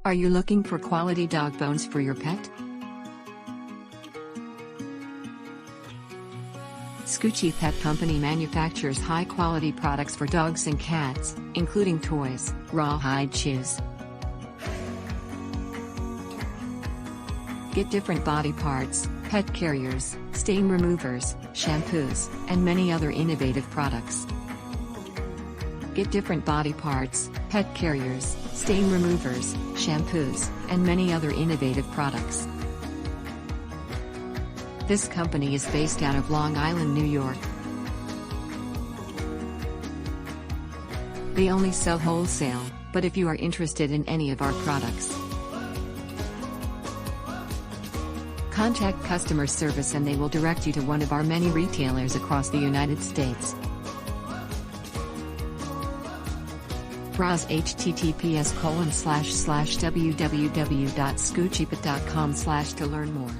Are you looking for quality dog bones for your pet? Scoochie Pet Company manufactures high-quality products for dogs and cats, including toys, rawhide chews. Get different body parts, pet carriers, stain removers, shampoos, and many other innovative products. Get different body parts, pet carriers, stain removers, shampoos, and many other innovative products. This company is based out of Long Island, New York. They only sell wholesale, but if you are interested in any of our products, contact customer service and they will direct you to one of our many retailers across the United States. Browse https://www.scoochiepet.com/ to learn more.